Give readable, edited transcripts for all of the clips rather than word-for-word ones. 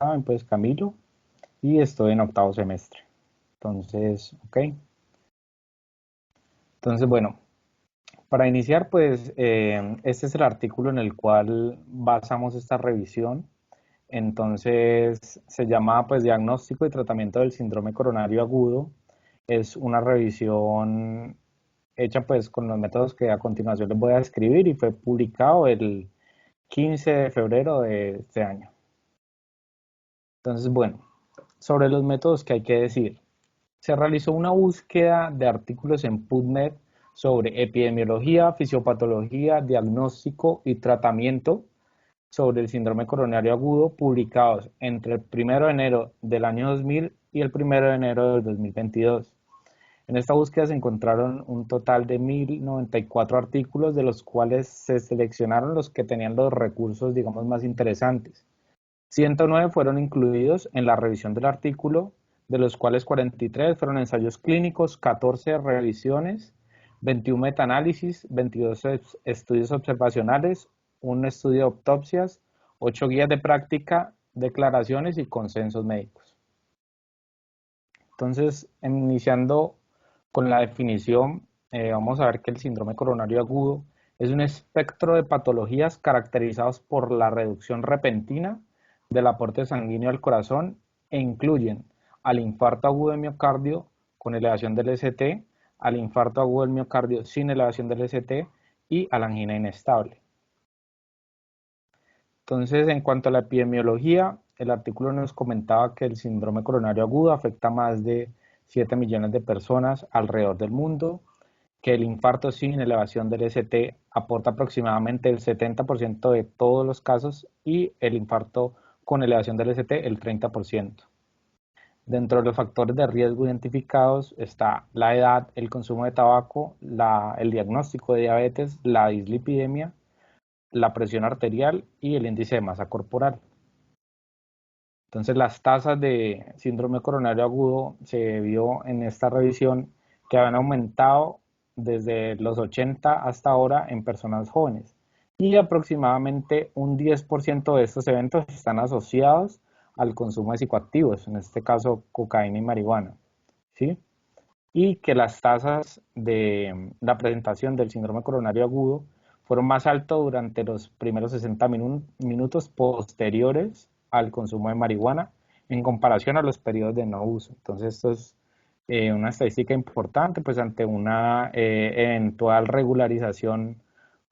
saben, pues Camilo, y estoy en octavo semestre. Entonces, ok. Entonces, bueno, para iniciar, pues este es el artículo en el cual basamos esta revisión. Entonces, se llama pues Diagnóstico y Tratamiento del Síndrome Coronario Agudo. Es una revisión hecha pues con los métodos que a continuación les voy a describir y fue publicado el 15 de febrero de este año. Entonces, bueno, sobre los métodos que hay que decir. Se realizó una búsqueda de artículos en PubMed sobre epidemiología, fisiopatología, diagnóstico y tratamiento sobre el síndrome coronario agudo publicados entre el 1 de enero del año 2000 y el 1 de enero del 2022. En esta búsqueda se encontraron un total de 1094 artículos, de los cuales se seleccionaron los que tenían los recursos, digamos, más interesantes. 109 fueron incluidos en la revisión del artículo, de los cuales 43 fueron ensayos clínicos, 14 revisiones, 21 metaanálisis, 22 estudios observacionales, un estudio de autopsias, 8 guías de práctica, declaraciones y consensos médicos. Entonces, iniciando con la definición, vamos a ver que el síndrome coronario agudo es un espectro de patologías caracterizados por la reducción repentina del aporte sanguíneo al corazón e incluyen al infarto agudo de miocardio con elevación del ST, al infarto agudo del miocardio sin elevación del ST y a la angina inestable. Entonces, en cuanto a la epidemiología, el artículo nos comentaba que el síndrome coronario agudo afecta a más de 7 millones de personas alrededor del mundo, que el infarto sin elevación del ST aporta aproximadamente el 70% de todos los casos y el infarto con elevación del ST el 30%. Dentro de los factores de riesgo identificados está la edad, el consumo de tabaco, el diagnóstico de diabetes, la dislipidemia, la presión arterial y el índice de masa corporal. Entonces, las tasas de síndrome coronario agudo se vio en esta revisión que han aumentado desde los 80 hasta ahora en personas jóvenes. Y aproximadamente un 10% de estos eventos están asociados al consumo de psicoactivos, en este caso cocaína y marihuana, ¿sí? Y que las tasas de la presentación del síndrome coronario agudo fueron más altas durante los primeros 60 minutos posteriores al consumo de marihuana en comparación a los periodos de no uso. Entonces, esto es una estadística importante, pues ante una eventual regularización,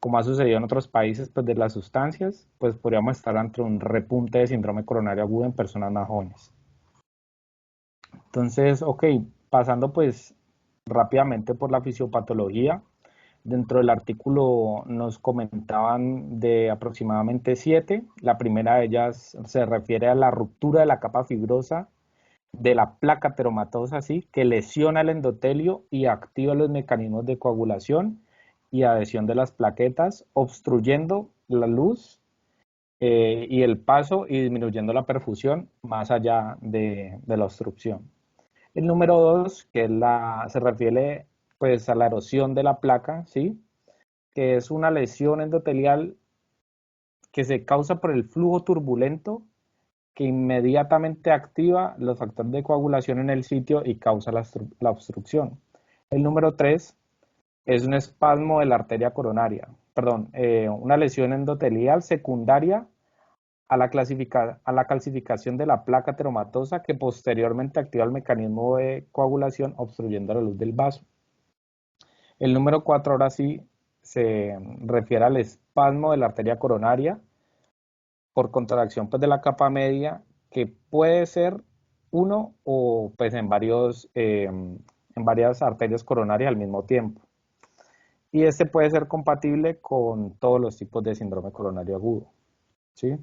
como ha sucedido en otros países, pues de las sustancias, pues podríamos estar ante un repunte de síndrome coronario agudo en personas más jóvenes. Entonces, ok, pasando pues rápidamente por la fisiopatología, dentro del artículo nos comentaban de aproximadamente 7. La primera de ellas se refiere a la ruptura de la capa fibrosa de la placa teromatosa, ¿sí?, que lesiona el endotelio y activa los mecanismos de coagulación y adhesión de las plaquetas, obstruyendo la luz y el paso y disminuyendo la perfusión más allá de la obstrucción. El número 2, que es se refiere pues a la erosión de la placa, ¿sí?, que es una lesión endotelial que se causa por el flujo turbulento que inmediatamente activa los factores de coagulación en el sitio y causa la obstrucción. El número 3 es un espasmo de la arteria coronaria, perdón, una lesión endotelial secundaria a la calcificación de la placa teromatosa que posteriormente activa el mecanismo de coagulación obstruyendo la luz del vaso. El número 4 ahora sí se refiere al espasmo de la arteria coronaria por contracción pues, de la capa media, que puede ser uno o pues en varias arterias coronarias al mismo tiempo. Y este puede ser compatible con todos los tipos de síndrome coronario agudo, ¿sí?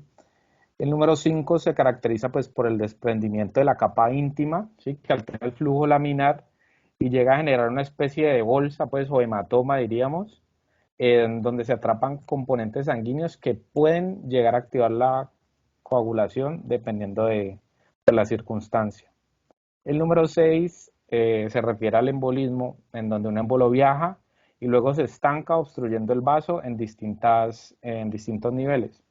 El número 5 se caracteriza pues, por el desprendimiento de la capa íntima, ¿sí?, que altera el flujo laminar y llega a generar una especie de bolsa pues, o hematoma, diríamos, en donde se atrapan componentes sanguíneos que pueden llegar a activar la coagulación dependiendo de la circunstancia. El número 6 se refiere al embolismo, en donde un émbolo viaja y luego se estanca obstruyendo el vaso en distintos niveles.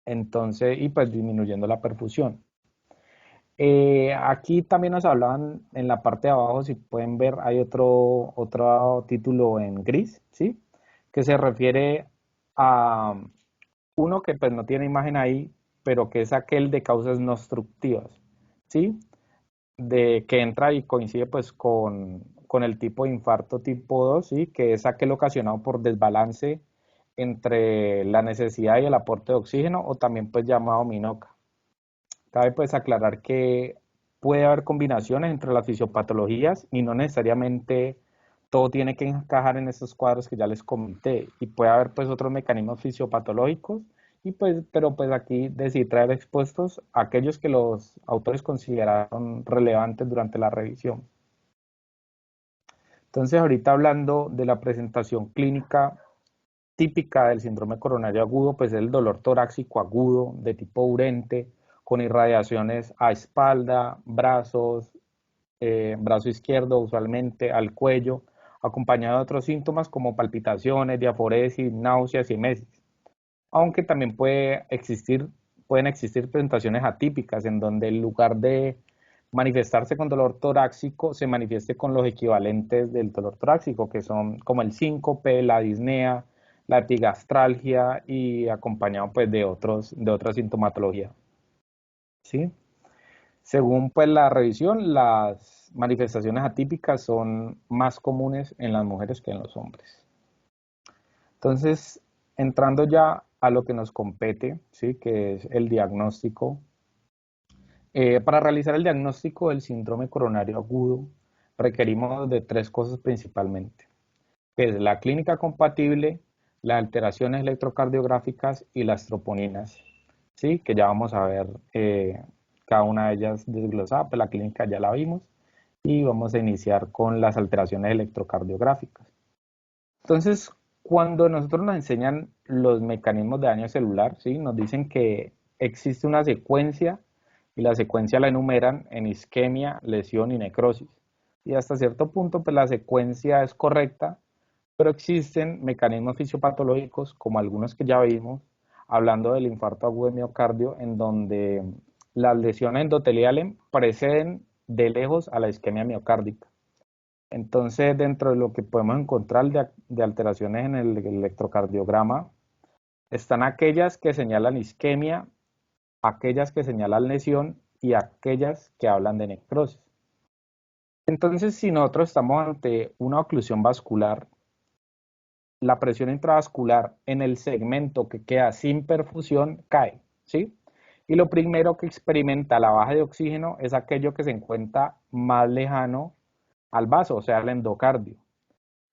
Entonces, y pues disminuyendo la perfusión. Aquí también nos hablaban en la parte de abajo, si pueden ver, hay otro título en gris, ¿sí? Que se refiere a uno que pues no tiene imagen ahí, pero que es aquel de causas no obstructivas, ¿sí? De que entra y coincide pues con el tipo de infarto tipo 2, ¿sí? Que es aquel ocasionado por desbalance entre la necesidad y el aporte de oxígeno, o también pues llamado MINOCA. Cabe pues aclarar que puede haber combinaciones entre las fisiopatologías y no necesariamente todo tiene que encajar en estos cuadros que ya les comenté, y puede haber pues otros mecanismos fisiopatológicos, y pues, pero pues aquí decidí traer expuestos aquellos que los autores consideraron relevantes durante la revisión. Entonces, ahorita hablando de la presentación clínica típica del síndrome coronario agudo, pues es el dolor torácico agudo de tipo urente, con irradiaciones a espalda, brazos, brazo izquierdo usualmente, al cuello, acompañado de otros síntomas como palpitaciones, diaforesis, náuseas y emesis. Aunque también pueden existir presentaciones atípicas en donde en lugar de manifestarse con dolor torácico, se manifieste con los equivalentes del dolor torácico, que son como el síncope, la disnea, la epigastralgia y acompañado pues de otra sintomatología, ¿sí? Según pues la revisión, las manifestaciones atípicas son más comunes en las mujeres que en los hombres. Entonces, entrando ya a lo que nos compete, ¿sí? Que es el diagnóstico. Para realizar el diagnóstico del síndrome coronario agudo, requerimos de tres cosas principalmente, que es la clínica compatible, las alteraciones electrocardiográficas y las troponinas, ¿sí? Que ya vamos a ver cada una de ellas desglosada, pues la clínica ya la vimos, y vamos a iniciar con las alteraciones electrocardiográficas. Entonces, cuando nosotros nos enseñan los mecanismos de daño celular, ¿sí? Nos dicen que existe una secuencia, y la secuencia la enumeran en isquemia, lesión y necrosis. Y hasta cierto punto, pues la secuencia es correcta, pero existen mecanismos fisiopatológicos, como algunos que ya vimos, hablando del infarto agudo de miocardio, en donde las lesiones endoteliales preceden de lejos a la isquemia miocárdica. Entonces, dentro de lo que podemos encontrar de alteraciones en el electrocardiograma, están aquellas que señalan isquemia, aquellas que señalan lesión y aquellas que hablan de necrosis. Entonces, si nosotros estamos ante una oclusión vascular, la presión intravascular en el segmento que queda sin perfusión cae, ¿sí? Y lo primero que experimenta la baja de oxígeno es aquello que se encuentra más lejano al vaso, o sea, el endocardio.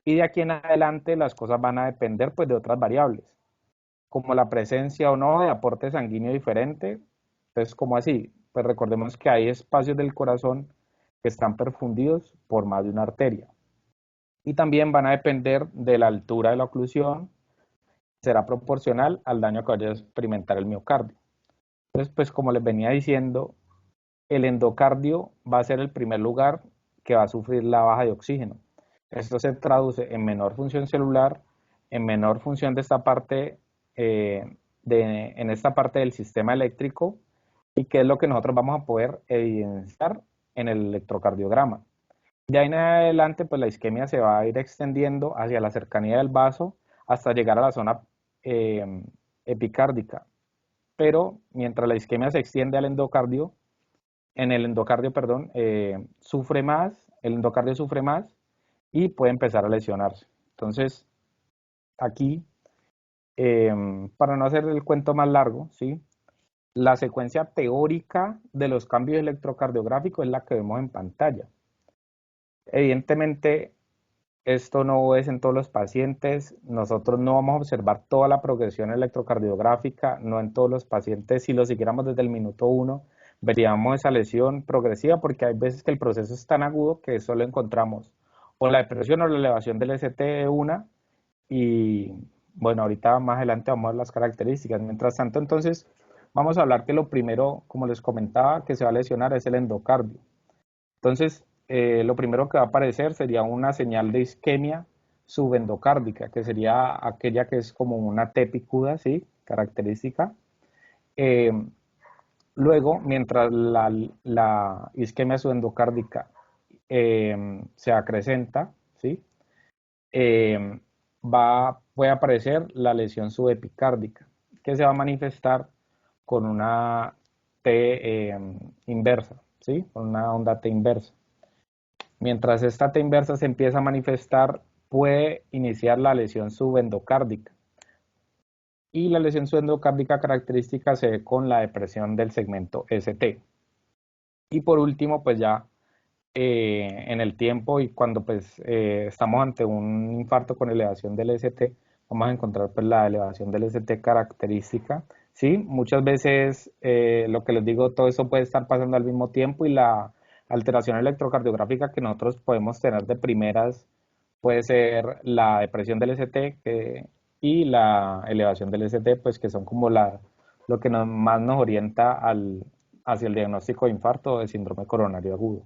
Y de aquí en adelante las cosas van a depender pues de otras variables, como la presencia o no de aporte sanguíneo diferente. Entonces, ¿cómo así? Pues recordemos que hay espacios del corazón que están perfundidos por más de una arteria. Y también van a depender de la altura de la oclusión, será proporcional al daño que vaya a experimentar el miocardio. Entonces, pues como les venía diciendo, el endocardio va a ser el primer lugar que va a sufrir la baja de oxígeno. Esto se traduce en menor función celular, en menor función de esta parte, en esta parte del sistema eléctrico, y que es lo que nosotros vamos a poder evidenciar en el electrocardiograma. De ahí en adelante, pues la isquemia se va a ir extendiendo hacia la cercanía del vaso hasta llegar a la zona eh, epicárdica. Pero mientras la isquemia se extiende al endocardio, en el endocardio, perdón, sufre más, el endocardio sufre más y puede empezar a lesionarse. Entonces, aquí, para no hacer el cuento más largo, ¿sí? La secuencia teórica de los cambios electrocardiográficos es la que vemos en pantalla. Evidentemente, esto no es en todos los pacientes. Nosotros no vamos a observar toda la progresión electrocardiográfica, no en todos los pacientes. Si lo siguiéramos desde el minuto 1, veríamos esa lesión progresiva, porque hay veces que el proceso es tan agudo que solo encontramos o la depresión o la elevación del ST1. Y bueno, ahorita más adelante vamos a ver las características. Mientras tanto, entonces, vamos a hablar que lo primero, como les comentaba, que se va a lesionar es el endocardio. Entonces, lo primero que va a aparecer sería una señal de isquemia subendocárdica, que sería aquella que es como una T picuda, ¿sí? Característica. Eh, Luego, mientras la isquemia subendocárdica se acrecenta, ¿sí? Eh, puede aparecer la lesión subepicárdica, que se va a manifestar con una T inversa, ¿sí? Con una onda T inversa. Mientras esta T inversa se empieza a manifestar, puede iniciar la lesión subendocárdica. Y la lesión subendocárdica característica se ve con la depresión del segmento ST. Y por último, pues ya en el tiempo y cuando pues estamos ante un infarto con elevación del ST, vamos a encontrar pues la elevación del ST característica. Sí, muchas veces lo que les digo, todo eso puede estar pasando al mismo tiempo y la alteración electrocardiográfica que nosotros podemos tener de primeras puede ser la depresión del ST y la elevación del ST, pues que son como lo que más nos orienta hacia el diagnóstico de infarto o de síndrome coronario agudo.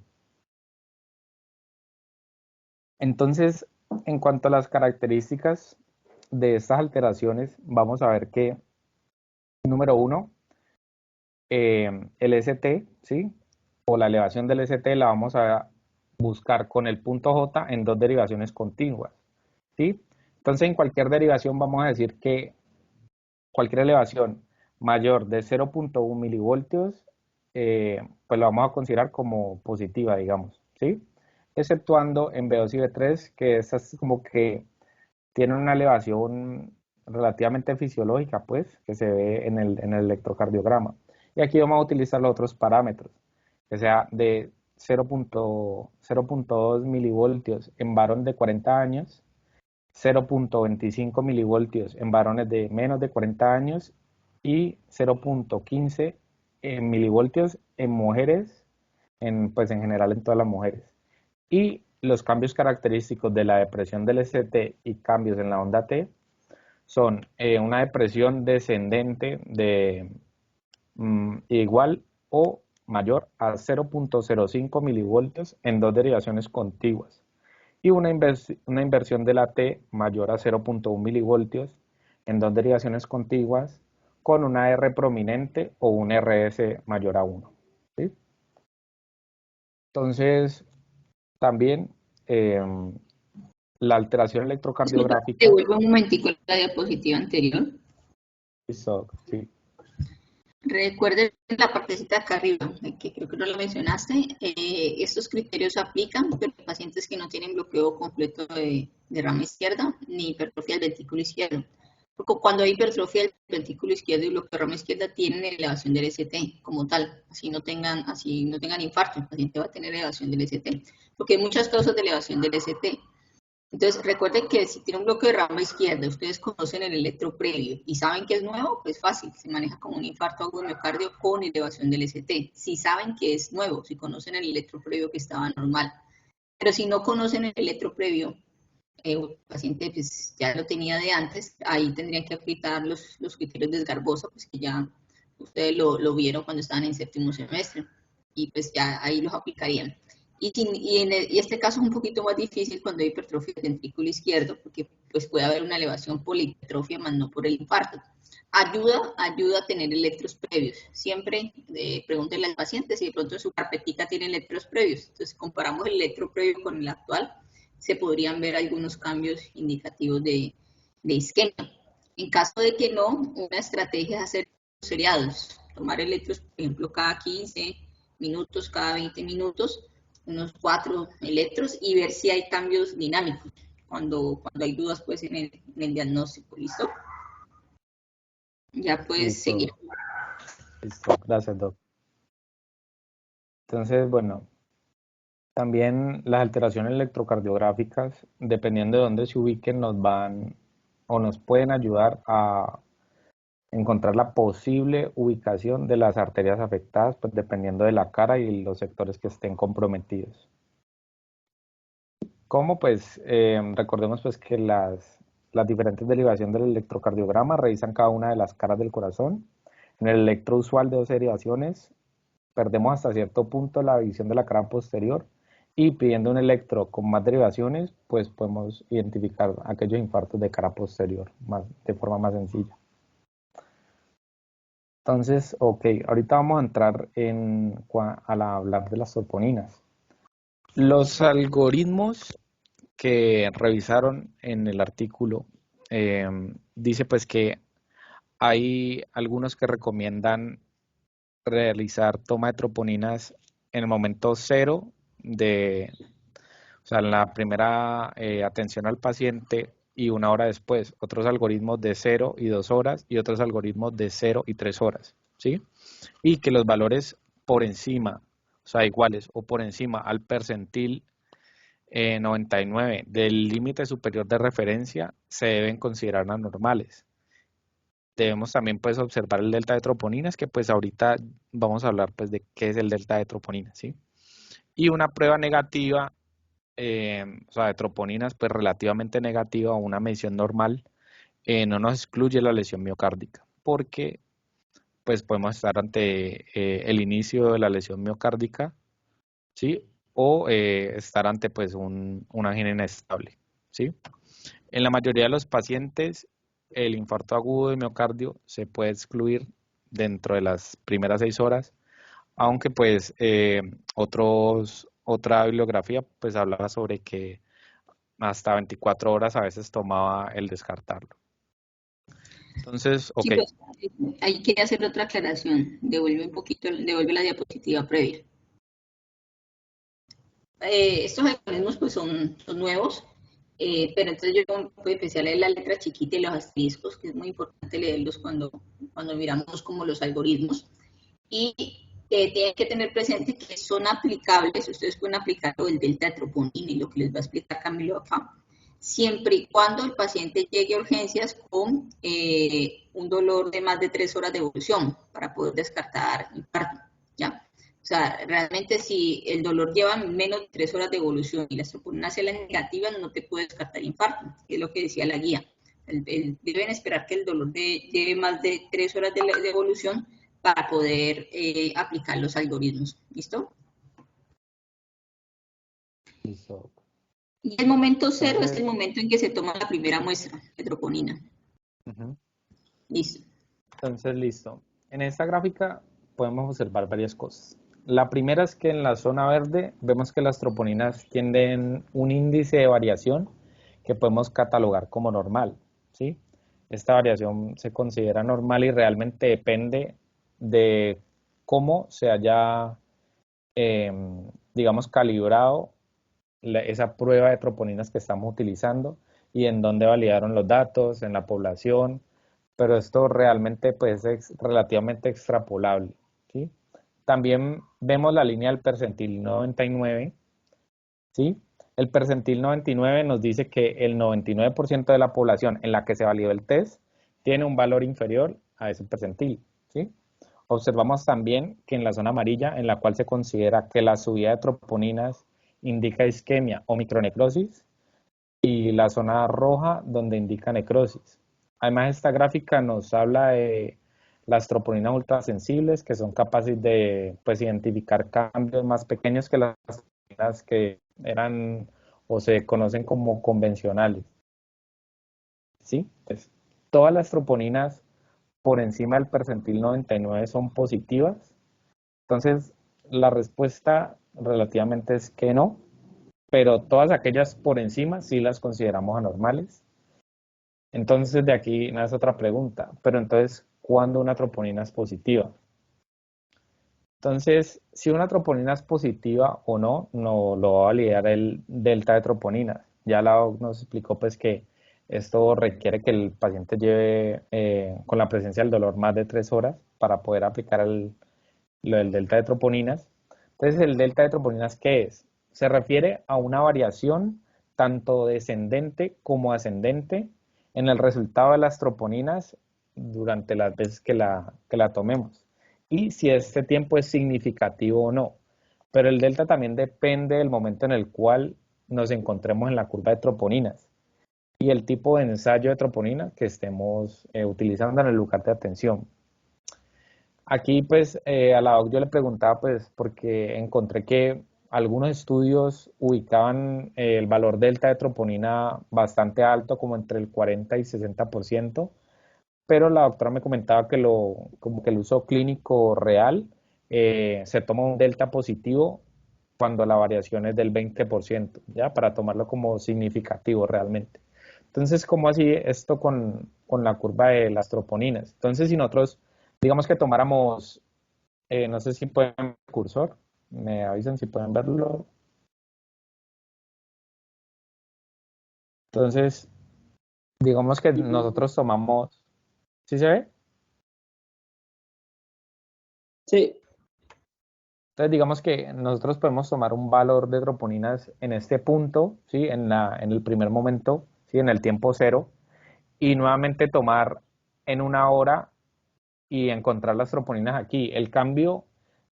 Entonces, en cuanto a las características de estas alteraciones, vamos a ver que, número uno, el ST, ¿sí? O la elevación del ST la vamos a buscar con el punto J en dos derivaciones contiguas, ¿sí? Entonces, en cualquier derivación vamos a decir que cualquier elevación mayor de 0.1 milivoltios, pues la vamos a considerar como positiva, digamos, ¿sí? Exceptuando en B2 y B3, que estas como que tienen una elevación relativamente fisiológica, pues, que se ve en el electrocardiograma. Y aquí vamos a utilizar los otros parámetros, que sea de 0.2 milivoltios en varón de 40 años, 0.25 milivoltios en varones de menos de 40 años y 0.15 milivoltios en mujeres, pues en general en todas las mujeres. Y los cambios característicos de la depresión del ST y cambios en la onda T son una depresión descendente de igual o mayor a 0.05 milivoltios en dos derivaciones contiguas y una inversión de la T mayor a 0.1 milivoltios en dos derivaciones contiguas con una R prominente o un RS mayor a 1. ¿Sí? Entonces, también la alteración Disculpa, electrocardiográfica. devuelvo un momentico la diapositiva anterior. Sí. Recuerden la partecita de acá arriba, que creo que no la mencionaste. Estos criterios se aplican para pacientes que no tienen bloqueo completo de rama izquierda ni hipertrofia del ventrículo izquierdo. Porque cuando hay hipertrofia del ventrículo izquierdo y bloqueo de rama izquierda, tienen elevación del ST como tal. Así no tengan infarto, el paciente va a tener elevación del ST. Porque hay muchas causas de elevación del ST. Entonces, recuerden que si tiene un bloqueo de rama izquierda, ustedes conocen el electro previo y saben que es nuevo, pues fácil, se maneja como un infarto agudo de miocardio con elevación del ST. Si saben que es nuevo, si conocen el electro previo que estaba normal. Pero si no conocen el electro previo, el paciente pues, ya lo tenía de antes, ahí tendrían que aplicar los criterios de Sgarbosa, pues que ya ustedes lo vieron cuando estaban en séptimo semestre, y pues ya ahí los aplicarían. Y este caso es un poquito más difícil cuando hay hipertrofia del ventrículo izquierdo, porque pues puede haber una elevación por la hipertrofia, más no por el infarto. Ayuda a tener electros previos. Siempre pregúntenle al paciente si de pronto en su carpetica tiene electros previos. Entonces, comparamos el electro previo con el actual, se podrían ver algunos cambios indicativos de isquemia. En caso de que no, una estrategia es hacer seriados, tomar electros, por ejemplo, cada 15 minutos, cada 20 minutos, unos 4 electros y ver si hay cambios dinámicos cuando hay dudas pues en el diagnóstico. ¿Listo? Ya puedes seguir. Listo. Gracias, Doc. Entonces, bueno, también las alteraciones electrocardiográficas, dependiendo de dónde se ubiquen, nos van o nos pueden ayudar a encontrar la posible ubicación de las arterias afectadas, pues dependiendo de la cara y los sectores que estén comprometidos. ¿Cómo? Pues recordemos pues que las diferentes derivaciones del electrocardiograma revisan cada una de las caras del corazón. En el electro usual de dos derivaciones, perdemos hasta cierto punto la visión de la cara posterior y pidiendo un electro con más derivaciones, pues podemos identificar aquellos infartos de cara posterior de forma más sencilla. Entonces, ok, ahorita vamos a entrar hablar de las troponinas. Los algoritmos que revisaron en el artículo dice pues que hay algunos que recomiendan realizar toma de troponinas en el momento cero o sea, en la primera atención al paciente y 1 hora después. Otros algoritmos de 0 y 2 horas y otros algoritmos de 0 y 3 horas, ¿sí? Y que los valores por encima, o sea, iguales o por encima al percentil 99 del límite superior de referencia se deben considerar anormales. Debemos también pues observar el delta de troponinas, que pues ahorita vamos a hablar pues de qué es el delta de troponinas, ¿sí? Y una prueba negativa, o sea, de troponinas pues relativamente negativa o una medición normal, no nos excluye la lesión miocárdica, porque pues podemos estar ante el inicio de la lesión miocárdica, ¿sí? O estar ante pues una angina inestable, ¿sí? En la mayoría de los pacientes, el infarto agudo de miocardio se puede excluir dentro de las primeras 6 horas, aunque pues otra bibliografía pues hablaba sobre que hasta 24 horas a veces tomaba el descartarlo. Entonces, ok. Chicos, ahí quería hacer otra aclaración. Devuelve la diapositiva previa. Estos algoritmos pues son nuevos, pero entonces yo pongo un poco especial en la letra chiquita y los asteriscos, que es muy importante leerlos cuando miramos como los algoritmos. Y tienen que tener presente que son aplicables, ustedes pueden aplicarlo el delta de troponina y lo que les va a explicar Camilo acá, siempre y cuando el paciente llegue a urgencias con un dolor de más de 3 horas de evolución para poder descartar infarto, ¿ya? O sea, realmente si el dolor lleva menos de 3 horas de evolución y las troponinas son las negativas, no te puede descartar infarto, que es lo que decía la guía. Deben esperar que el dolor lleve más de 3 horas de evolución para poder aplicar los algoritmos. ¿Listo? Listo. Y el momento cero es Entonces, el momento en que se toma la primera muestra de troponina. Listo. entonces, listo. En esta gráfica podemos observar varias cosas. La primera es que en la zona verde vemos que las troponinas tienen un índice de variación que podemos catalogar como normal, ¿sí? Esta variación se considera normal y realmente depende de cómo se haya, digamos, calibrado esa prueba de troponinas que estamos utilizando y en dónde validaron los datos, en la población, pero esto realmente pues, es relativamente extrapolable, ¿sí? También vemos la línea del percentil 99, ¿sí? El percentil 99 nos dice que el 99% de la población en la que se validó el test tiene un valor inferior a ese percentil, ¿sí? Observamos también que en la zona amarilla, en la cual se considera que la subida de troponinas indica isquemia o micronecrosis, y la zona roja donde indica necrosis. Además, esta gráfica nos habla de las troponinas ultrasensibles que son capaces de pues, identificar cambios más pequeños que las troponinas que eran o se conocen como convencionales. ¿Sí? Pues, todas las troponinas por encima del percentil 99 son positivas. Entonces, la respuesta relativamente es que no, pero todas aquellas por encima sí las consideramos anormales. Entonces, de aquí nace otra pregunta, pero entonces, ¿cuándo una troponina es positiva? Entonces, si una troponina es positiva o no, no lo va a validar el delta de troponinas. Ya la OCDE nos explicó pues que esto requiere que el paciente lleve con la presencia del dolor más de 3 horas para poder aplicar lo del delta de troponinas. Entonces, ¿el delta de troponinas qué es? Se refiere a una variación tanto descendente como ascendente en el resultado de las troponinas durante las veces que la tomemos y si este tiempo es significativo o no. Pero el delta también depende del momento en el cual nos encontremos en la curva de troponinas y el tipo de ensayo de troponina que estemos utilizando en el lugar de atención. Aquí pues a la doc yo le preguntaba pues porque encontré que algunos estudios ubicaban el valor delta de troponina bastante alto, como entre el 40 y 60%, pero la doctora me comentaba que como que el uso clínico real se toma un delta positivo cuando la variación es del 20%, ¿ya? Para tomarlo como significativo realmente. Entonces, ¿cómo así esto con la curva de las troponinas? Entonces, si nosotros, digamos que tomáramos, no sé si pueden ver el cursor, me avisan si pueden verlo. Entonces, digamos que nosotros tomamos, ¿sí se ve? Sí, Entonces, digamos que nosotros podemos tomar un valor de troponinas en este punto, ¿sí? En el primer momento, ¿sí? En el tiempo cero, y nuevamente tomar en una hora y encontrar las troponinas aquí. El cambio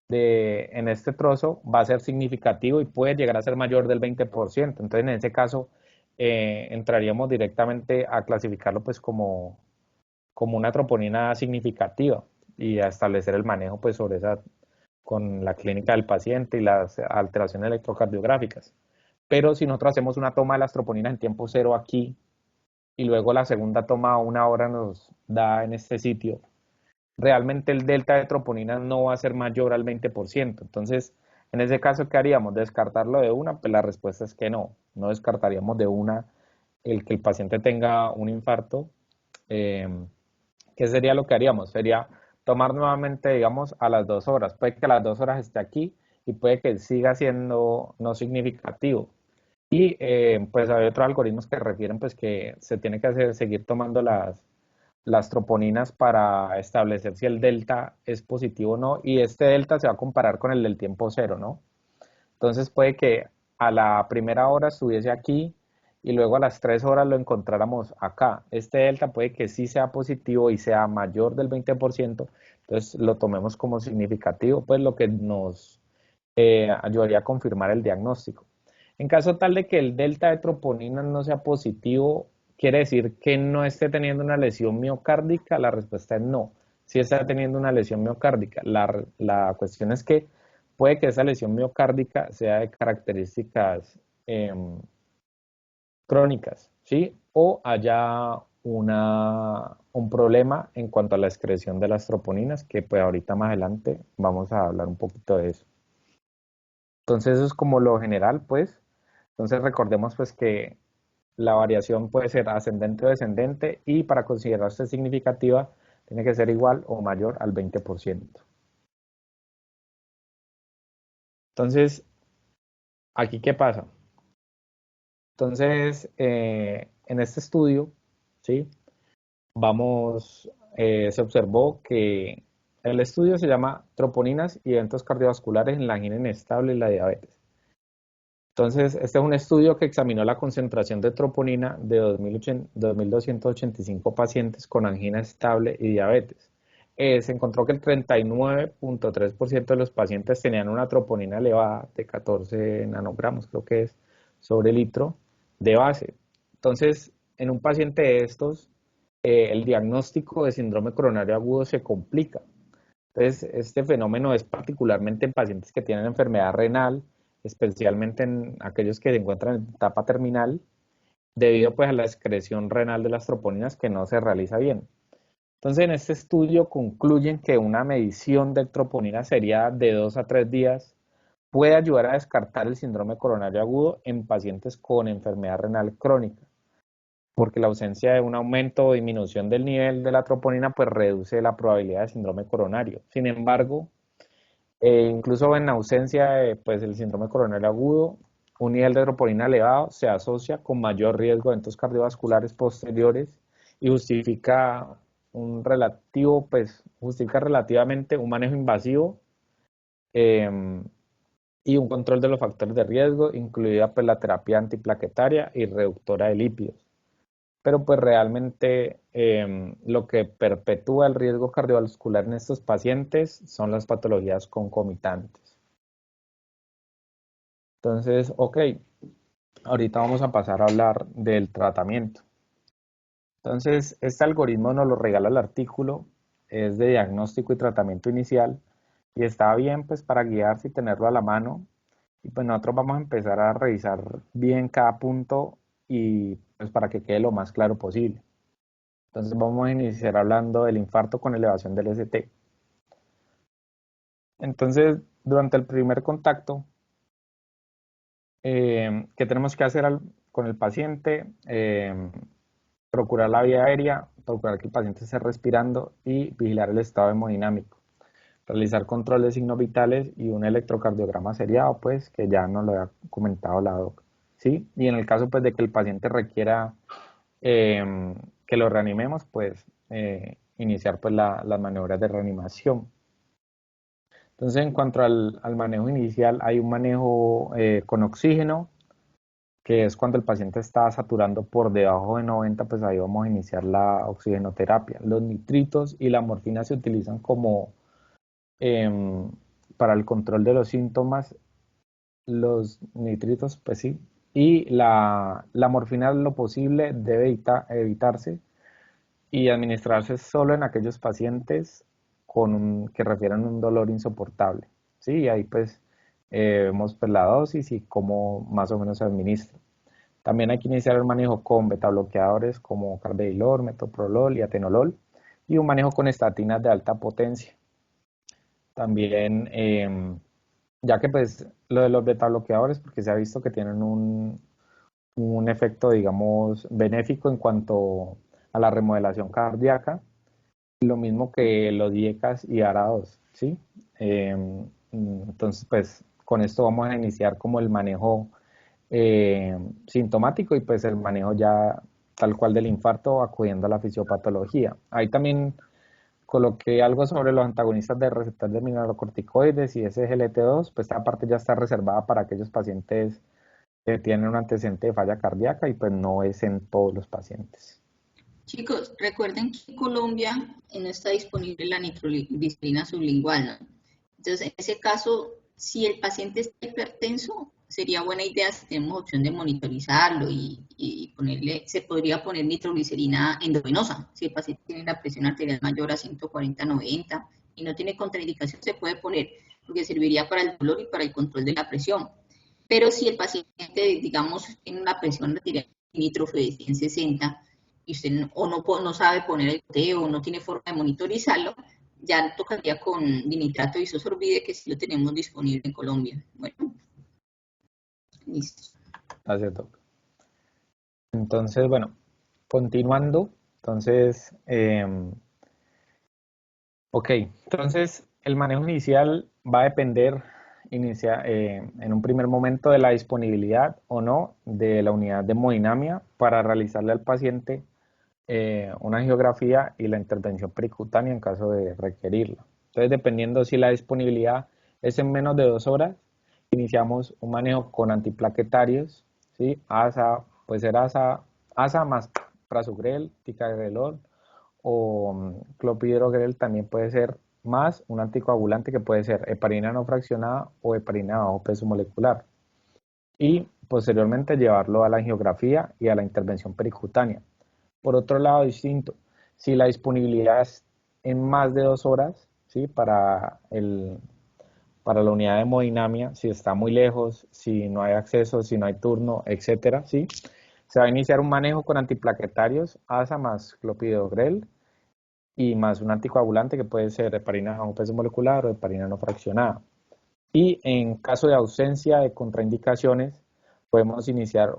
en este trozo va a ser significativo y puede llegar a ser mayor del 20%. Entonces, en ese caso, entraríamos directamente a clasificarlo pues como una troponina significativa y a establecer el manejo pues sobre esa con la clínica del paciente y las alteraciones electrocardiográficas. Pero si nosotros hacemos una toma de las troponinas en tiempo cero aquí y luego la segunda toma a una hora nos da en este sitio, realmente el delta de troponinas no va a ser mayor al 20%. Entonces, en ese caso, ¿qué haríamos? ¿Descartarlo de una? Pues la respuesta es que no. No descartaríamos de una el que el paciente tenga un infarto. Eh, ¿Qué sería lo que haríamos? Sería tomar nuevamente, digamos, a las 2 horas. Puede que a las 2 horas esté aquí y puede que siga siendo no significativo. Y pues hay otros algoritmos que refieren pues que se tiene que seguir tomando las troponinas para establecer si el delta es positivo o no. Y este delta se va a comparar con el del tiempo cero, ¿no? Entonces puede que a la primera hora estuviese aquí y luego a las 3 horas lo encontráramos acá. Este delta puede que sí sea positivo y sea mayor del 20%, entonces lo tomemos como significativo, pues lo que nos ayudaría a confirmar el diagnóstico. En caso tal de que el delta de troponina no sea positivo, quiere decir que no esté teniendo una lesión miocárdica, la respuesta es no. Si está teniendo una lesión miocárdica, la cuestión es que puede que esa lesión miocárdica sea de características crónicas, ¿sí? O haya un problema en cuanto a la excreción de las troponinas, que pues ahorita más adelante vamos a hablar un poquito de eso. Entonces eso es como lo general, pues. Entonces recordemos pues que la variación puede ser ascendente o descendente y para considerarse significativa tiene que ser igual o mayor al 20%. Entonces, ¿aquí qué pasa? Entonces, en este estudio, ¿sí? Se observó que el estudio se llama Troponinas y eventos cardiovasculares en la angina inestable y la diabetes. Entonces, este es un estudio que examinó la concentración de troponina de 2.285 pacientes con angina estable y diabetes. Se encontró que el 39.3% de los pacientes tenían una troponina elevada de 14 nanogramos, creo que es, sobre litro de base. Entonces, en un paciente de estos, el diagnóstico de síndrome coronario agudo se complica. Entonces, este fenómeno es particularmente en pacientes que tienen enfermedad renal, especialmente en aquellos que se encuentran en etapa terminal, debido pues a la excreción renal de las troponinas que no se realiza bien. Entonces, en este estudio concluyen que una medición de troponina sería de 2 a 3 días puede ayudar a descartar el síndrome coronario agudo en pacientes con enfermedad renal crónica, porque la ausencia de un aumento o disminución del nivel de la troponina pues reduce la probabilidad de síndrome coronario. Sin embargo, incluso en ausencia de pues, el síndrome coronario agudo, un nivel de troponina elevado se asocia con mayor riesgo de eventos cardiovasculares posteriores y justifica relativamente un manejo invasivo eh, y un control de los factores de riesgo, incluida pues, la terapia antiplaquetaria y reductora de lípidos. Pero pues realmente lo que perpetúa el riesgo cardiovascular en estos pacientes son las patologías concomitantes. Entonces, ok, ahorita vamos a pasar a hablar del tratamiento. Entonces, este algoritmo nos lo regala el artículo, es de diagnóstico y tratamiento inicial y está bien pues para guiarse y tenerlo a la mano. Y pues nosotros vamos a empezar a revisar bien cada punto y pues para que quede lo más claro posible. Entonces vamos a iniciar hablando del infarto con elevación del ST. Entonces, durante el primer contacto, ¿qué tenemos que hacer con el paciente? Procurar la vía aérea, procurar que el paciente esté respirando y vigilar el estado hemodinámico. Realizar control de signos vitales y un electrocardiograma seriado, pues, que ya nos lo había comentado la doc, ¿sí? Y en el caso, pues, de que el paciente requiera que lo reanimemos, pues, iniciar, pues, las maniobras de reanimación. Entonces, en cuanto al manejo inicial, hay un manejo con oxígeno, que es cuando el paciente está saturando por debajo de 90, pues ahí vamos a iniciar la oxigenoterapia. Los nitritos y la morfina se utilizan como para el control de los síntomas, los nitritos, pues sí, y la morfina lo posible debe evitarse y administrarse solo en aquellos pacientes que refieren un dolor insoportable. Sí, y ahí pues vemos pues, la dosis y cómo más o menos se administra. También hay que iniciar el manejo con betabloqueadores como carvedilol, metoprolol y atenolol y un manejo con estatinas de alta potencia. También, ya que pues lo de los betabloqueadores, porque se ha visto que tienen un efecto, digamos, benéfico en cuanto a la remodelación cardíaca, lo mismo que los IECAS y ARA2, ¿sí? Entonces, pues con esto vamos a iniciar como el manejo sintomático y pues el manejo ya tal cual del infarto acudiendo a la fisiopatología. Ahí también coloqué algo sobre los antagonistas de receptor de mineralocorticoides y SGLT2, pues esta parte ya está reservada para aquellos pacientes que tienen un antecedente de falla cardíaca y pues no es en todos los pacientes. Chicos, recuerden que en Colombia no está disponible la nitroglicerina sublingual, ¿no? Entonces, en ese caso, si el paciente está hipertenso, sería buena idea si tenemos opción de monitorizarlo y se podría poner nitroglicerina endovenosa. Si el paciente tiene la presión arterial mayor a 140/90 y no tiene contraindicación, se puede poner, porque serviría para el dolor y para el control de la presión. Pero si el paciente, digamos, tiene una presión arterial nitrofluorescencia en 60 y usted no sabe poner el goteo o no tiene forma de monitorizarlo, ya tocaría con dinitrato de isosorbide, que sí lo tenemos disponible en Colombia. Bueno, listo. Gracias, doctor. Entonces, bueno, continuando, entonces, ok, entonces el manejo inicial va a depender en un primer momento de la disponibilidad o no de la unidad de hemodinamia para realizarle al paciente una angiografía y la intervención pericutánea en caso de requerirla. Entonces, dependiendo si la disponibilidad es en menos de 2 horas, iniciamos un manejo con antiplaquetarios, ¿sí? ASA, puede ser ASA más prasugrel, ticagrelor o clopidogrel también puede ser más un anticoagulante que puede ser heparina no fraccionada o heparina de bajo peso molecular. Y posteriormente llevarlo a la angiografía y a la intervención pericutánea. Por otro lado, distinto, si la disponibilidad es en más de 2 horas, ¿sí? Para la unidad de hemodinamia, si está muy lejos, si no hay acceso, si no hay turno, etcétera, ¿sí? Se va a iniciar un manejo con antiplaquetarios, ASA más clopidogrel y más un anticoagulante que puede ser heparina a un peso molecular o heparina no fraccionada. Y en caso de ausencia de contraindicaciones, podemos iniciar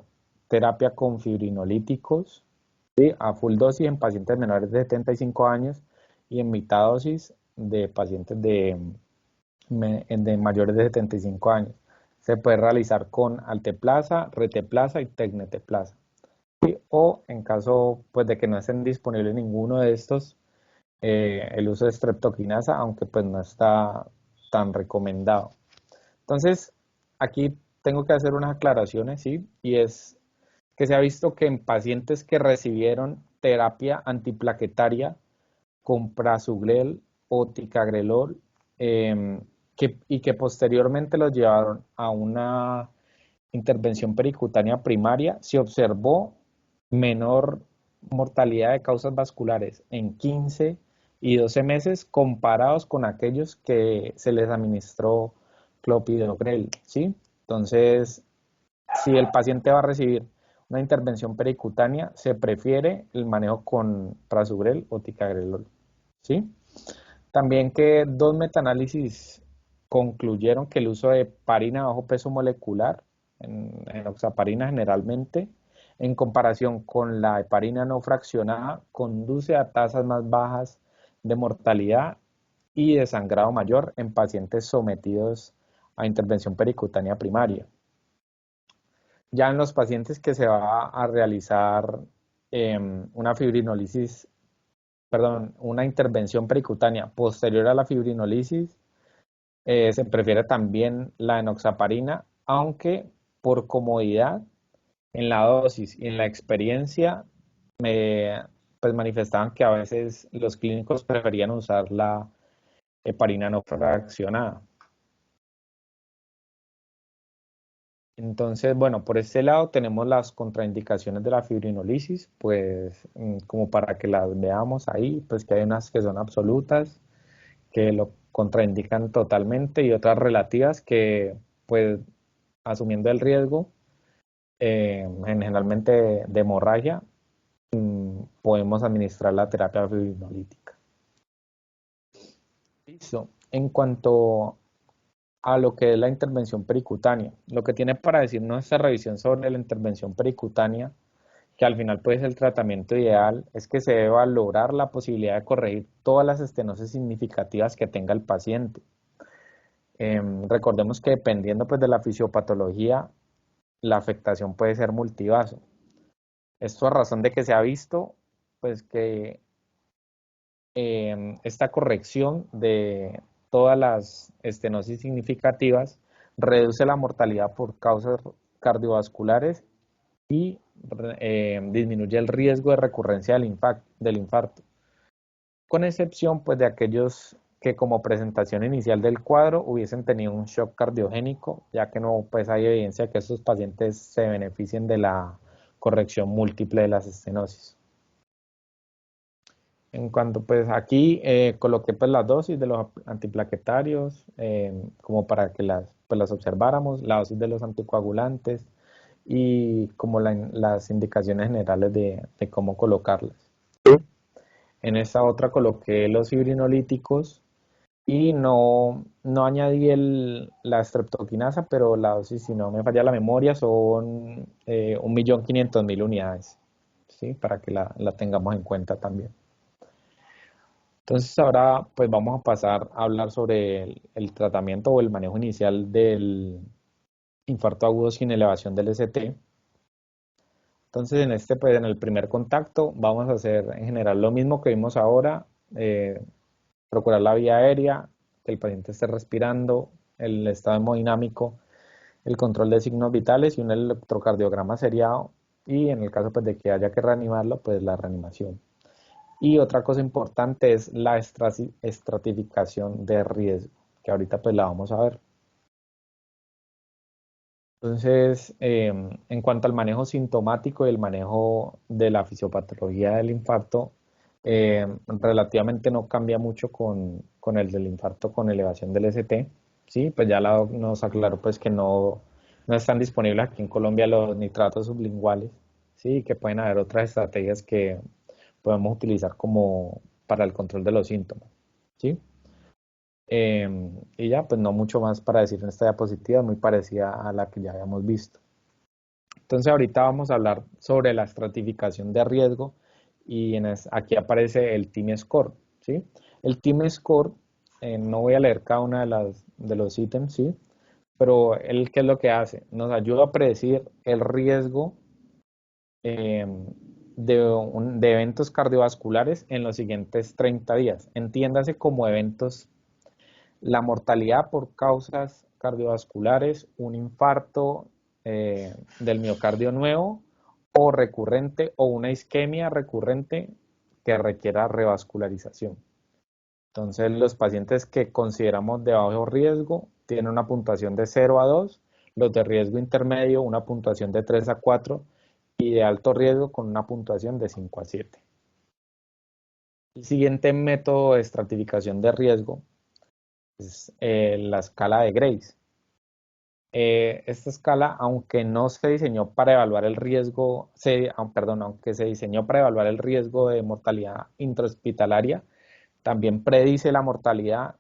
terapia con fibrinolíticos, ¿sí? A full dosis en pacientes menores de 75 años y en mitad dosis de pacientes de mayores de 75 años. Se puede realizar con alteplasa, reteplasa y tecneteplasa. ¿Sí? O en caso pues, de que no estén disponibles ninguno de estos, el uso de streptokinasa, aunque pues no está tan recomendado. Entonces, aquí tengo que hacer unas aclaraciones, ¿sí? Y es que se ha visto que en pacientes que recibieron terapia antiplaquetaria con prasugrel o ticagrelor y que posteriormente los llevaron a una intervención pericutánea primaria, se observó menor mortalidad de causas vasculares en 15 y 12 meses comparados con aquellos que se les administró clopidogrel, ¿sí? Entonces, si el paciente va a recibir una intervención pericutánea, se prefiere el manejo con prasugrel o ticagrelol, ¿sí? También que dos metaanálisis concluyeron que el uso de heparina bajo peso molecular, en enoxaparina generalmente, en comparación con la heparina no fraccionada, conduce a tasas más bajas de mortalidad y de sangrado mayor en pacientes sometidos a intervención pericutánea primaria. Ya en los pacientes que se va a realizar una fibrinolisis, perdón, una intervención pericutánea posterior a la fibrinolisis, se prefiere también la enoxaparina, aunque por comodidad en la dosis y en la experiencia pues manifestaban que a veces los clínicos preferían usar la heparina no fraccionada. Entonces, bueno, por este lado tenemos las contraindicaciones de la fibrinolisis, pues como para que las veamos ahí, pues que hay unas que son absolutas, que lo contraindican totalmente y otras relativas que, pues, asumiendo el riesgo, generalmente de hemorragia, podemos administrar la terapia fibrinolítica. Listo. En cuanto a lo que es la intervención pericutánea, lo que tiene para decirnos esta revisión sobre la intervención pericutánea, que al final puede ser el tratamiento ideal, es que se debe valorar la posibilidad de corregir todas las estenosis significativas que tenga el paciente. Recordemos que dependiendo pues, de la fisiopatología, la afectación puede ser multivaso. Esto a razón de que se ha visto pues, que esta corrección de todas las estenosis significativas reduce la mortalidad por causas cardiovasculares y disminuye el riesgo de recurrencia del infarto, con excepción pues, de aquellos que como presentación inicial del cuadro hubiesen tenido un shock cardiogénico, ya que no pues, hay evidencia que estos pacientes se beneficien de la corrección múltiple de las estenosis. En cuanto pues aquí coloqué pues las dosis de los antiplaquetarios como para que pues, las observáramos, la dosis de los anticoagulantes y como las indicaciones generales de cómo colocarlas. En esta otra coloqué los fibrinolíticos y no añadí la streptokinasa, pero la dosis, si no me falla la memoria, son 1.500.000 unidades, ¿sí? Para que la tengamos en cuenta también. Entonces ahora pues vamos a pasar a hablar sobre el tratamiento o el manejo inicial del infarto agudo sin elevación del ST. Entonces pues en el primer contacto vamos a hacer en general lo mismo que vimos ahora, procurar la vía aérea, que el paciente esté respirando, el estado hemodinámico, el control de signos vitales y un electrocardiograma seriado y en el caso pues de que haya que reanimarlo pues la reanimación. Y otra cosa importante es la estratificación de riesgo, que ahorita pues la vamos a ver. Entonces, en cuanto al manejo sintomático y el manejo de la fisiopatología del infarto, relativamente no cambia mucho con el del infarto con elevación del ST, ¿sí? Pues ya nos aclaró pues que no están disponibles aquí en Colombia los nitratos sublinguales, ¿sí? Que pueden haber otras estrategias que podemos utilizar como para el control de los síntomas, ¿sí? Y ya, pues no mucho más para decir en esta diapositiva, muy parecida a la que ya habíamos visto. Entonces ahorita vamos a hablar sobre la estratificación de riesgo y aquí aparece el Team Score, ¿sí? El Team Score, no voy a leer cada una de los ítems, ¿sí? Pero ¿qué es lo que hace? Nos ayuda a predecir el riesgo de eventos cardiovasculares en los siguientes 30 días. Entiéndase como eventos, la mortalidad por causas cardiovasculares, un infarto del miocardio nuevo o recurrente o una isquemia recurrente que requiera revascularización. Entonces, los pacientes que consideramos de bajo riesgo tienen una puntuación de 0 a 2, los de riesgo intermedio una puntuación de 3 a 4 y de alto riesgo con una puntuación de 5 a 7. El siguiente método de estratificación de riesgo es la escala de Grace. esta escala, aunque no se diseñó para evaluar el riesgo, aunque se diseñó para evaluar el riesgo de mortalidad intrahospitalaria, también predice la mortalidad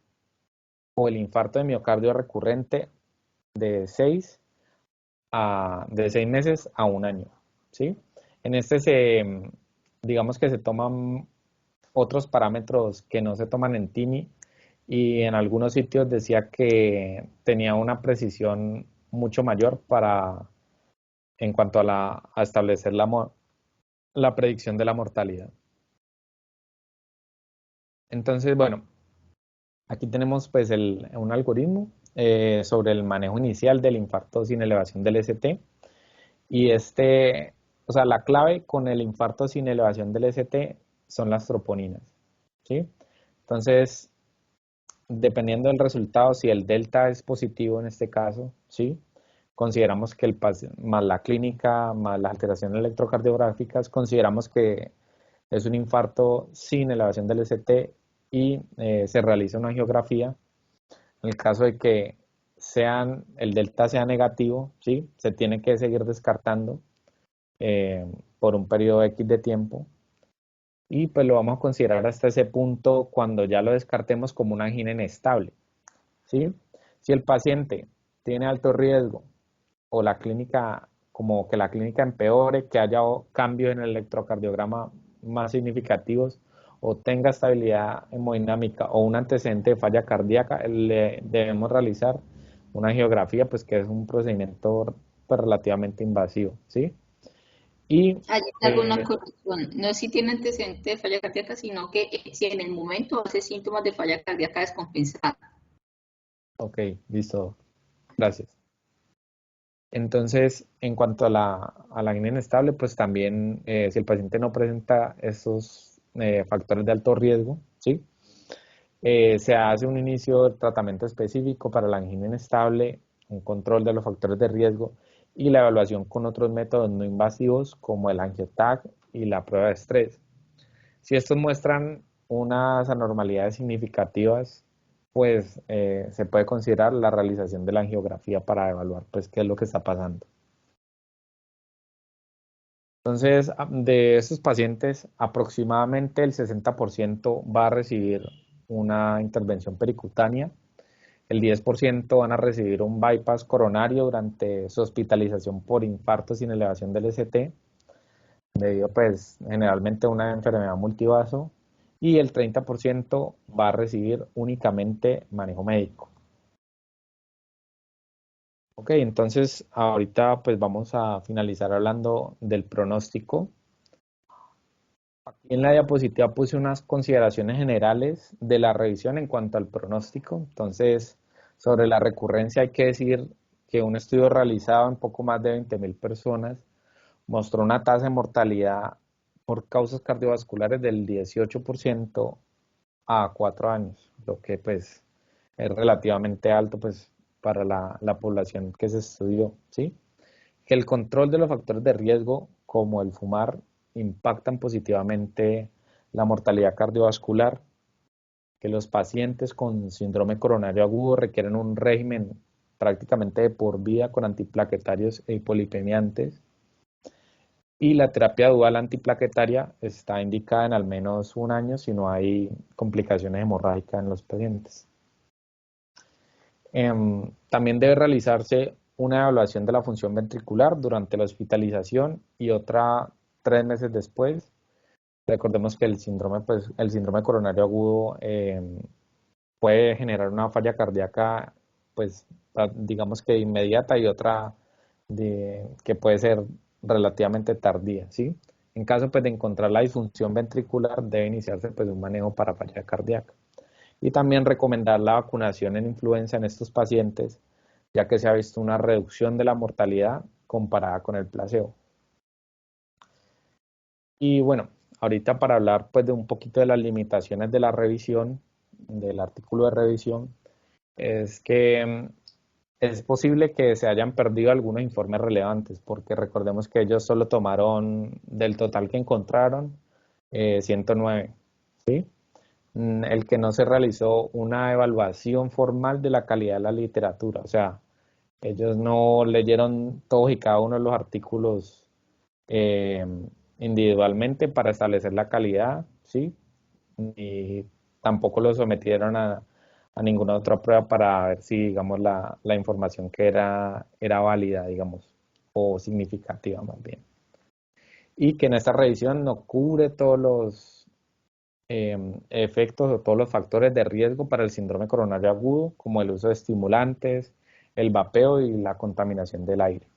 o el infarto de miocardio recurrente de 6 meses a un año, ¿sí? En este digamos que se toman otros parámetros que no se toman en TIMI, y en algunos sitios decía que tenía una precisión mucho mayor en cuanto a establecer la predicción de la mortalidad. Entonces, bueno, aquí tenemos pues un algoritmo sobre el manejo inicial del infarto sin elevación del ST, y o sea, la clave con el infarto sin elevación del ST son las troponinas, ¿sí? Entonces, dependiendo del resultado, si el delta es positivo en este caso, ¿sí? Consideramos que más la clínica, más las alteraciones electrocardiográficas, consideramos que es un infarto sin elevación del ST y se realiza una angiografía. En el caso de que el delta sea negativo, ¿sí? Se tiene que seguir descartando por un periodo X de tiempo, y pues lo vamos a considerar hasta ese punto cuando ya lo descartemos como una angina inestable, ¿sí? Si el paciente tiene alto riesgo o como que la clínica empeore, que haya cambios en el electrocardiograma más significativos, o tenga estabilidad hemodinámica o un antecedente de falla cardíaca, le debemos realizar una angiografía, pues que es un procedimiento pues, relativamente invasivo, ¿sí? Y Hay alguna corrección. No es si tiene antecedente de falla cardíaca, sino que si en el momento hace síntomas de falla cardíaca descompensada. ok, listo, gracias. Entonces, en cuanto a la angina inestable, pues también si el paciente no presenta esos factores de alto riesgo, ¿sí? Se hace un inicio de tratamiento específico para la angina inestable, un control de los factores de riesgo y la evaluación con otros métodos no invasivos como el AngioTAC y la prueba de estrés. Si estos muestran unas anormalidades significativas, pues se puede considerar la realización de la angiografía para evaluar pues qué es lo que está pasando. Entonces, de estos pacientes, aproximadamente el 60% va a recibir una intervención pericutánea, el 10% van a recibir un bypass coronario durante su hospitalización por infarto sin elevación del ST, debido pues generalmente a una enfermedad multivaso, y el 30% va a recibir únicamente manejo médico. Ok, entonces ahorita pues vamos a finalizar hablando del pronóstico. Aquí en la diapositiva puse unas consideraciones generales de la revisión en cuanto al pronóstico. Entonces, sobre la recurrencia hay que decir que un estudio realizado en poco más de 20.000 personas mostró una tasa de mortalidad por causas cardiovasculares del 18% a 4 años, lo que pues es relativamente alto pues para la población que se estudió, ¿sí? Que el control de los factores de riesgo, como el fumar, impactan positivamente la mortalidad cardiovascular, que los pacientes con síndrome coronario agudo requieren un régimen prácticamente de por vida con antiplaquetarios e hipolipemiantes, y la terapia dual antiplaquetaria está indicada en al menos un año si no hay complicaciones hemorrágicas en los pacientes. También debe realizarse una evaluación de la función ventricular durante la hospitalización y otra 3 meses después. Recordemos que el síndrome coronario agudo puede generar una falla cardíaca, pues digamos que inmediata, y otra que puede ser relativamente tardía, ¿sí? En caso pues, de encontrar la disfunción ventricular, debe iniciarse pues, un manejo para falla cardíaca. Y también recomendar la vacunación en influenza en estos pacientes, ya que se ha visto una reducción de la mortalidad comparada con el placebo. Y bueno, ahorita para hablar pues de un poquito de las limitaciones de la revisión, del artículo de revisión, es que es posible que se hayan perdido algunos informes relevantes, porque recordemos que ellos solo tomaron del total que encontraron 109, ¿sí? El que no se realizó una evaluación formal de la calidad de la literatura, o sea, Ellos no leyeron todos y cada uno de los artículos eh, individualmente para establecer la calidad, ¿sí? Y tampoco lo sometieron a ninguna otra prueba para ver si, digamos, la información que era válida, digamos, o significativa más bien. Y que en esta revisión no cubre todos los efectos o todos los factores de riesgo para el síndrome coronario agudo, como el uso de estimulantes, el vapeo y la contaminación del aire.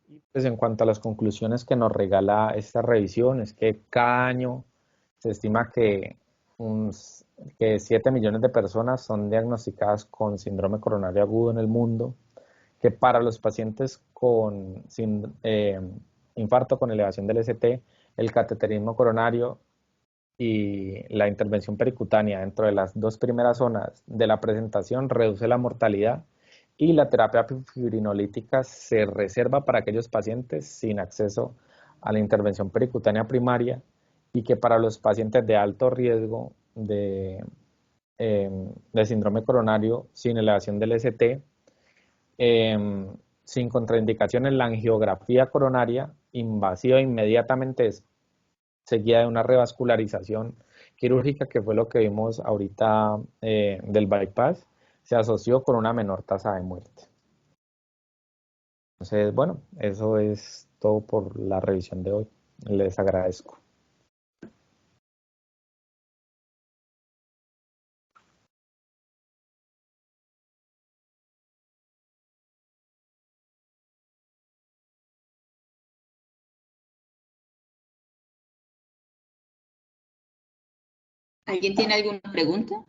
Y pues en cuanto a las conclusiones que nos regala esta revisión, es que cada año se estima que 7 millones de personas son diagnosticadas con síndrome coronario agudo en el mundo, que para los pacientes con infarto con elevación del ST, el cateterismo coronario y la intervención pericutánea dentro de las dos primeras zonas de la presentación reduce la mortalidad y la terapia fibrinolítica se reserva para aquellos pacientes sin acceso a la intervención pericutánea primaria y que para los pacientes de alto riesgo de síndrome coronario sin elevación del ST, sin contraindicaciones, la angiografía coronaria invasiva inmediatamente seguida de una revascularización quirúrgica, que fue lo que vimos ahorita del bypass, se asoció con una menor tasa de muerte. Entonces, bueno, eso es todo por la revisión de hoy. Les agradezco. ¿Alguien tiene alguna pregunta?